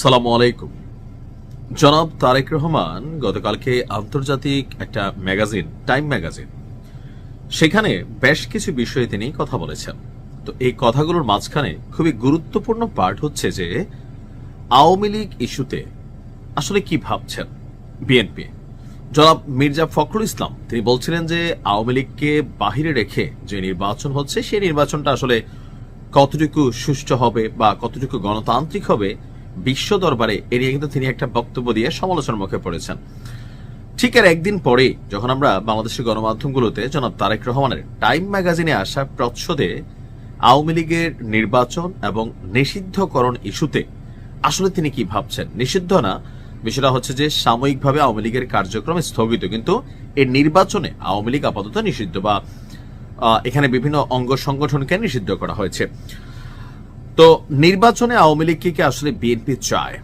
সালামু আলাইকুম। জনাব তারেক রহমান গতকালকে আন্তর্জাতিক একটা ম্যাগাজিন টাইম ম্যাগাজিন সেখানে বেশ কিছু বিষয়ে তিনি কথা বলেছেন। তো এই কথাগুলোর মাঝখানে খুবই গুরুত্বপূর্ণ পার্ট হচ্ছে যে আওয়ামী লীগ ইস্যুতে আসলে কি ভাবছেন বিএনপি। জনাব মির্জা ফখরুল ইসলাম তিনি বলছিলেন যে আওয়ামী লীগকে বাহিরে রেখে যে নির্বাচন হচ্ছে সেই নির্বাচনটা আসলে কতটুকু সুষ্ঠু হবে বা কতটুকু গণতান্ত্রিক হবে বিশ্ব দরবারে এ নিয়ে কিন্তু তিনি একটা বক্তব্য দিয়ে সমালোচনার মুখে পড়েছেন। ঠিক আর একদিন পরে যখন আমরা বাংলাদেশের গণমাধ্যমগুলোতে জনাব তারেক রহমানের টাইম ম্যাগাজিনে আসা প্রচ্ছদে আওয়ামী লীগের নির্বাচন এবং নিষিদ্ধকরণ ইস্যুতে আসলে তিনি কি ভাবছেন, নিষিদ্ধ না, বিষয়টা হচ্ছে যে সাময়িকভাবে আওয়ামী লীগের কার্যক্রম স্থগিত, কিন্তু এই নির্বাচনে আওয়ামী লীগ আপাতত নিষিদ্ধ বা এখানে বিভিন্ন অঙ্গ সংগঠনকে নিষিদ্ধ করা হয়েছে। তো নির্বাচনে আওয়ামী লীগকে আসলে বিএনপি চায়।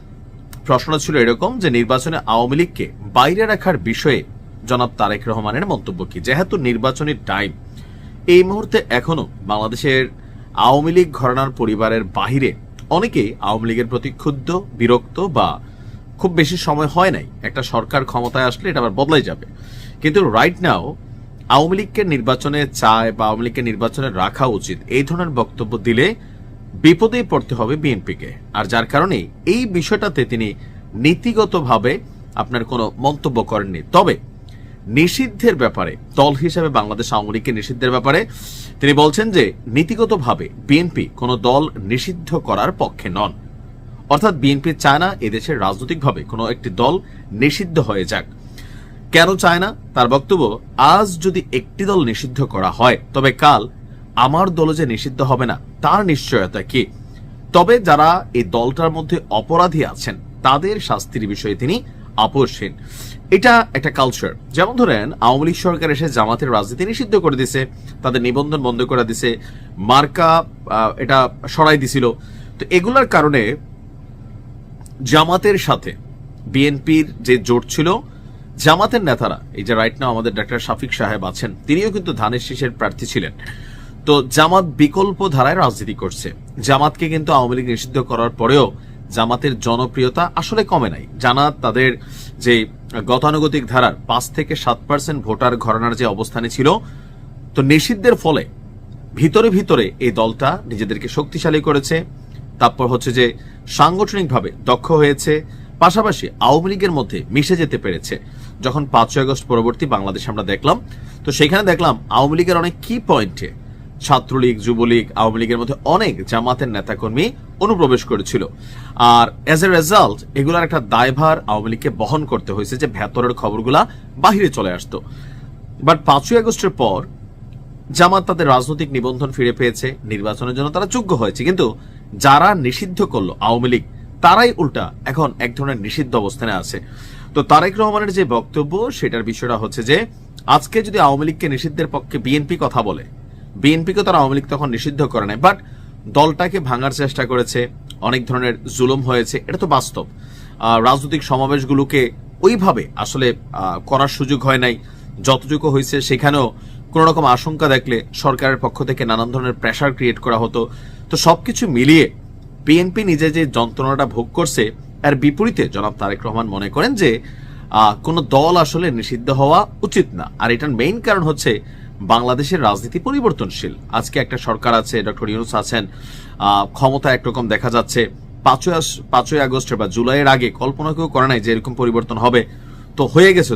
প্রশ্ন ছিল এরকম যে নির্বাচনে আওয়ামী লীগকে বাইরে রাখার বিষয়ে জনাব তারেক রহমানের মন্তব্য কি, যেহেতু নির্বাচনের টাইম এই মুহূর্তে এখনো বাংলাদেশের আওয়ামী লীগ ঘরানার পরিবারের বাহিরে অনেকেই আওয়ামী লীগের প্রতি ক্ষুব্ধ, বিরক্ত বা খুব বেশি সময় হয় নাই, একটা সরকার ক্ষমতায় আসলে এটা আবার বদলাই যাবে, কিন্তু রাইট নাও আওয়ামী লীগকে নির্বাচনে চায় বা আওয়ামী লীগকে নির্বাচনে রাখা উচিত, এই ধরনের বক্তব্য দিলে বিপদে পড়তে হবে বিএনপিকে। আর যার কারণে এই বিষয়টাতে তিনি নীতিগতভাবে আপনার কোনো মন্তব্য করেননি। তবে নিষিদ্ধের ব্যাপারে দল হিসেবে বাংলাদেশ আওয়ামী লীগকে নিষিদ্ধের ব্যাপারে তিনি বলছেন যে নীতিগতভাবে বিএনপি কোনো দল নিষিদ্ধ করার পক্ষে নন, অর্থাৎ বিএনপি চায় না এদেশের রাজনৈতিকভাবে কোনো একটি দল নিষিদ্ধ হয়ে যাক। কেন চায় না? তার বক্তব্য, আজ যদি একটি দল নিষিদ্ধ করা হয় তবে কাল আমার দল যে নিষিদ্ধ হবে না তার নিশ্চয়তা কি? তবে যারা এই দলটার মধ্যে অপরাধী আছেন তাদের শাস্তির বিষয়ে তিনি আপোষহীন। এটা একটা কালচার। যেমন ধরেন আওয়ামী লীগ সরকার এসে জামাতের রাজনীতি নিষিদ্ধ করে দিছে, তাদের নিবন্ধন বন্ধ করে দিছে, মার্কা এটা সরাই দিছিল। তো এগুলার কারণে জামাতের সাথে বিএনপির যে জোট ছিল, জামাতের নেতারা, এই যে রাইট নাও আমাদের ডক্টর শাফিক সাহেব আছেন, তিনিও কিন্তু ধানের শীষের প্রার্থী ছিলেন। তো জামাত বিকল্প ধারায় রাজনীতি করছে। জামাতকে কিন্তু আওয়ামী লীগ নিষিদ্ধ করার পরেও জামাতের জনপ্রিয়তা আসলে কমে নাই। জামাত তাদের যে গতানুগতিক ধারার 5 থেকে 7% ভোটার ঘরানার যে অবস্থানে ছিল, তো নিষিদ্ধের ফলে ভিতরে ভিতরে এই দলটা নিজেদেরকে শক্তিশালী করেছে, তারপর হচ্ছে যে সাংগঠনিকভাবে দক্ষ হয়েছে, পাশাপাশি আওয়ামী লীগের মধ্যে মিশে যেতে পেরেছে। যখন 5ই আগস্ট পরবর্তী বাংলাদেশ আমরা দেখলাম, তো সেখানে দেখলাম আওয়ামী লীগের অনেক কি পয়েন্টে ছাত্রলীগ, যুবলীগ, আওয়ামী লীগের মধ্যে অনেক জামাতের নেতাকর্মী অনুপ্রবেশ করেছিল। আর এজ এ রেজাল্ট এগুলার একটা দায়ভার আওয়ামী লীগকে বহন করতে হয়েছে যে ভেতরের খবরগুলা বাহিরে চলে আসতো। বাট 5ই আগস্টের পর জামাত তাদের রাজনৈতিক নিবন্ধন ফিরে পেয়েছে, নির্বাচনের জন্য তারা যোগ্য হয়েছে, কিন্তু যারা নিষিদ্ধ করলো আওয়ামী লীগ তারাই উল্টা এখন এক ধরনের নিষিদ্ধ অবস্থানে আছে। তো তারেক রহমানের যে বক্তব্য সেটার বিষয়টা হচ্ছে যে আজকে যদি আওয়ামী লীগকে নিষিদ্ধের পক্ষে বিএনপি কথা বলে, বিএনপিকে তারা আওয়ামী লীগ তখন নিষিদ্ধ করে নাই, বাট দলটাকে ভাঙার চেষ্টা করেছে, অনেক ধরনের জুলুম হয়েছে, এটা তো বাস্তব। রাজনৈতিক সমাবেশগুলোকে ওইভাবে আসলে করার সুযোগ হয় নাই, যতটুকু হয়েছে সেখানেও কোনো রকম আশঙ্কা দেখলে সরকারের পক্ষ থেকে নানান ধরনের প্রেশার ক্রিয়েট করা হতো। তো সবকিছু মিলিয়ে বিএনপি নিজে যে যন্ত্রণাটা ভোগ করছে, এর বিপরীতে জনাব তারেক রহমান মনে করেন যে কোনো দল আসলে নিষিদ্ধ হওয়া উচিত না। আর এটার মেইন কারণ হচ্ছে বাংলাদেশের রাজনীতি পরিবর্তনশীল। আজকে একটা সরকার আছে, ডক্টর ইউনূস আছেন, ক্ষমতা একরকম দেখা যাচ্ছে। 5ই আগস্ট বা জুলাইয়ের আগে কল্পনা কেউ করে নাই যে এরকম পরিবর্তন হবে, তো হয়ে গেছে।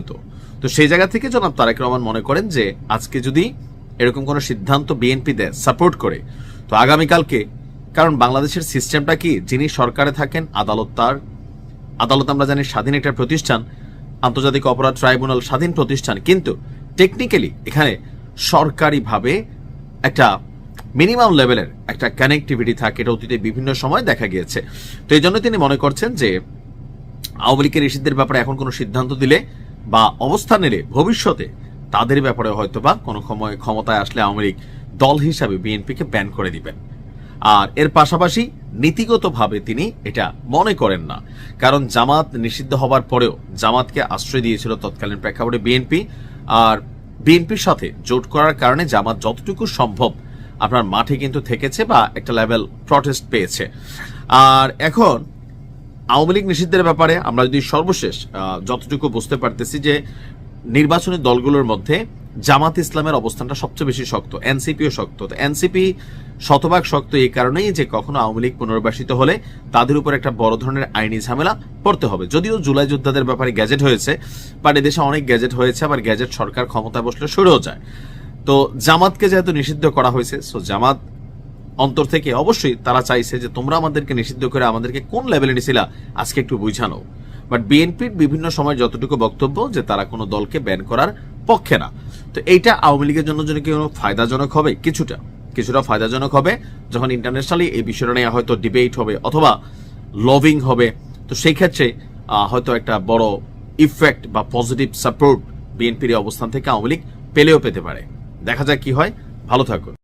তো সেই জায়গা থেকে জনাব তারেক রহমান মনে করেন যে আজকে যদি এরকম কোনো সিদ্ধান্ত বিএনপি দেয়, সাপোর্ট করে, তো আগামীকালকে, কারণ বাংলাদেশের সিস্টেমটা কি, যিনি সরকারে থাকেন আদালত আমরা জানি স্বাধীন একটা প্রতিষ্ঠান, আন্তর্জাতিক অপরাধ ট্রাইব্যুনাল স্বাধীন প্রতিষ্ঠান, কিন্তু টেকনিক্যালি এখানে সরকারিভাবে একটা মিনিমাম লেভেলের একটা কানেক্টিভিটি থাকে, এটা অতীতে বিভিন্ন সময় দেখা গিয়েছে। তো এই জন্য তিনি মনে করছেন যে আওয়ামী লীগের নিষিদ্ধের ব্যাপারে এখন কোনো সিদ্ধান্ত দিলে বা অবস্থান নিলে ভবিষ্যতে তাদের ব্যাপারে হয়তো বা কোনো সময় ক্ষমতায় আসলে আওয়ামী লীগ দল হিসাবে বিএনপিকে ব্যান করে দিবেন। আর এর পাশাপাশি নীতিগতভাবে তিনি এটা মনে করেন না, কারণ জামাত নিষিদ্ধ হবার পরেও জামাতকে আশ্রয় দিয়েছিল তৎকালীন প্রেক্ষাপটে বিএনপি, আর বিএনপির সাথে জোট করার কারণে জামাত যতটুকু সম্ভব আপনার মাঠে কিন্তু থেকেছে বা একটা লেভেল প্রটেস্ট পেয়েছে। আর এখন আওয়ামী লীগ নিষিদ্ধের ব্যাপারে আমরা যদি সর্বশেষ যতটুকু বুঝতে পারতেছি যে নির্বাচনী দলগুলোর মধ্যে জামাত ইসলামের অবস্থানটা সবচেয়ে বেশি শক্ত, এনসিপিও শক্ত। তো এনসিপি শতভাগ শক্ত এই কারণেই যে কখনো আওয়ামী লীগ পুনর্বাসিত হলে তাদের উপর একটা বড় ধরনের আইনি ঝামেলা পড়তে হবে। যদিও জুলাই যোদ্ধাদের ব্যাপারে গ্যাজেট হয়েছে, বাট এদেশে অনেক গ্যাজেট হয়েছে, আবার গ্যাজেট সরকার ক্ষমতা বসলে সরেও যায়। তো জামাতকে যেহেতু নিষিদ্ধ করা হয়েছে, সো জামাত অন্তর থেকে অবশ্যই তারা চাইছে যে তোমরা আমাদেরকে নিষিদ্ধ করে আমাদেরকে কোন লেভেলে নিছিলা আজকে একটু বুঝানো। বাট বিএনপির বিভিন্ন সময় যতটুকু বক্তব্য যে তারা কোনো দলকে ব্যান করার পক্ষে না। তো এইটা আওয়ামী লীগের জন্য কি ফায়দাজনক হবে? কিছুটা ফায়দাজনক হবে যখন ইন্টারন্যাশনালি এই বিষয়টা নিয়ে হয়তো ডিবেট হবে অথবা লবিং হবে। তো সেই ক্ষেত্রে হয়তো একটা বড় ইফেক্ট বা পজিটিভ সাপোর্ট বিএনপির অবস্থান থেকে আওয়ামী লীগ পেলেও পেতে পারে। দেখা যাক কি হয়। ভালো থাকুন।